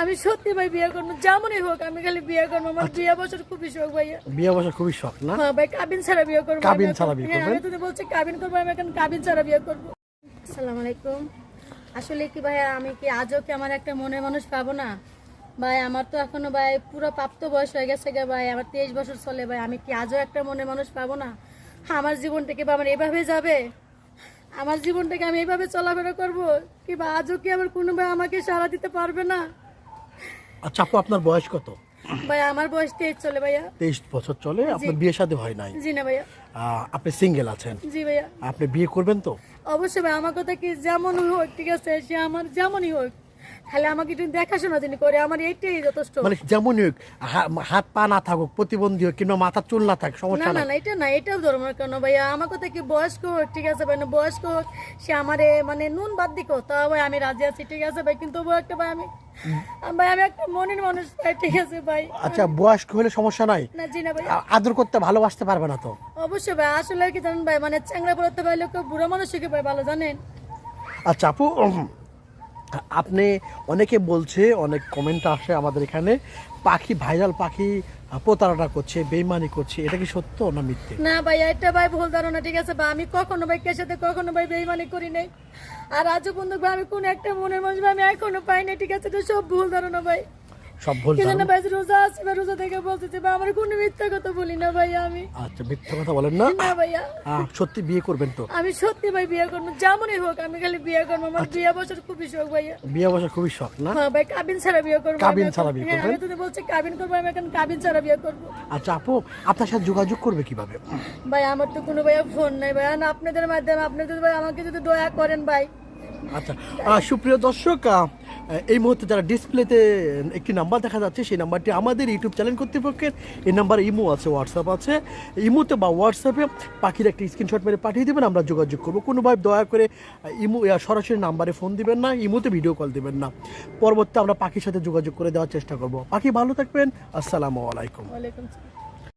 আমি সত্যি ভাই বিয়ে করবো, যেমনই হোক আমি খালি বিয়ে করবো। আমার বিয়ে বছর খুবই শখ ভাইয়া। বিয়ে বসার খুবই শখ না? হ্যাঁ ভাই, কাবিন ছাড়া বিয়ে করবো। কাবিন ছাড়া বিয়ে হ্যাঁ, করবেন? আমি তো বলছি কাবিন করবো, আমি এখন কাবিন ছাড়া বিয়ে করবো। আসসালামু আলাইকুম। আসলে কি ভাইয়া, আমি কি আজও কি আমার একটা মনের মানুষ পাবো না ভাই? আমার তো এখনো ভাই পুরো প্রাপ্ত বয়স হয়ে গেছে গে ভাই, আমার 23 বছর চলে ভাই। আমি কি আজও একটা মনের মানুষ পাবো না? আমার জীবনটা কি আমার এভাবে যাবে? আমার জীবনটাকে আমি এইভাবে চলাফেরা করবো কি বা আজও কি আমার কোনো ভাই আমাকে সাড়া দিতে পারবে না? আচ্ছা আপু, আপনার বয়স কত? ভাই আমার বয়স 23 চলে ভাইয়া। 23 বছর চলে। আপনার বিয়ে শাদী হয় নাই? জি না ভাইয়া। আপনি সিঙ্গেল আছেন? জি ভাইয়া। আপনি বিয়ে করবেন তো? অবশ্যই ভাই, আমার কথা কি যেমন হোক ঠিক আছে, সে আমার যেমনই হোক, খালি আমাকে একটু দেখাশোনা যিনি করে, আমার এইটাই যথেষ্ট। মানে যেমনই হোক, হাত পা না থাকুক, প্রতিবন্ধী হোক, কিংবা মাথার চুল না থাক, না সমস্যা না নাই? না, এটা না, এটাও ধর্ম কেন ভাইয়া? আমার কথা কি বয়স্ক হোক ঠিক আছে ভাই, না বয়স্ক হোক, সে আমারে মানে নুন বাদ দিকো তাও ভাই আমি রাজি আছি ঠিক আছে ভাই। কিন্তু ভাই একটা ভাই আমি একটা মনের মানুষ ভাই ঠিক আছে ভাই। আচ্ছা, বয়স্ক হলে সমস্যা নাই? না জি না ভাই। আদর করতে ভালোবাসতে পারবে না তো? অবশ্যই ভাই, আসলে কি জানেন ভাই, মানে চ্যাংড়া পড়তে ভাই লোক বুড়ো মানুষকে ভাই ভালো জানেন। আচ্ছা আপু, আপনি, অনেকে বলছে, অনেক কমেন্ট আসে আমাদের এখানে, পাখি, ভাইরাল পাখি প্রতারণা করছে, বেইমানি করছে, এটা কি সত্য না মিথ্যে? না ভাই, এটা ভাই ভুল ধারণা ঠিক আছে ভাই। আমি কখনো ভাই কে সাথে কখনো ভাই বেইমানি করি নাই। আর আজও পর্যন্ত ভাই আমি কোন একটা মনের মানুষ ভাই আমি এখনো পাই না ঠিক আছে। তো সব ভুল ধারণা ভাই। সব ভুল কি জানো ধারণা? ভাই, রোজা আছে ভাই, রোজা থেকে বলতেছে ভাই আমার কোনো মিথ্যা কথা বলি না ভাই আমি। আচ্ছা, মিথ্যা কথা বলেন না? না ভাইয়া। সত্যি বিয়ে করবেন তো? আমি সত্যি ভাই বিয়ে করবো, যেমনই হোক আমি খালি বিয়ে করবো। আমার বিয়ে বছর খুবই শখ ভাইয়া। বিয়ে বসার খুবই শখ না? হ্যাঁ ভাই, কাবিন ছাড়া বিয়ে করবো। কাবিন ছাড়া বিয়ে হ্যাঁ, করবেন? আমি তো বলছি কাবিন করবো, আমি এখন কাবিন ছাড়া বিয়ে করবো। আচ্ছা আপু, আপনার সাথে যোগাযোগ করবে কিভাবে? ভাই আমার তো কোনো ভাইয়া ফোন নাই ভাই, না আপনাদের মাধ্যমে আপনি যদি ভাই আমাকে যদি দয়া করেন ভাই। আচ্ছা, সুপ্রিয় দর্শক, এই মুহূর্তে যারা ডিসপ্লেতে একটি নাম্বার দেখা যাচ্ছে, সেই নাম্বারটি আমাদের ইউটিউব চ্যানেল কর্তৃপক্ষের। এই নাম্বারে ইমো আছে, হোয়াটসঅ্যাপ আছে। ইমোতে বা হোয়াটসঅ্যাপে পাখির একটি স্ক্রিনশট মেরে পাঠিয়ে দেবেন, আমরা যোগাযোগ করবো। কোনো ভাই দয়া করে ইমো সরাসরি নাম্বারে ফোন দিবেন না, ইমোতে ভিডিও কল দিবেন না। পরবর্তী আমরা পাখির সাথে যোগাযোগ করে দেওয়ার চেষ্টা করব। পাখি ভালো থাকবেন। আসসালামু আলাইকুম। ওয়ালাইকুম আসসালাম।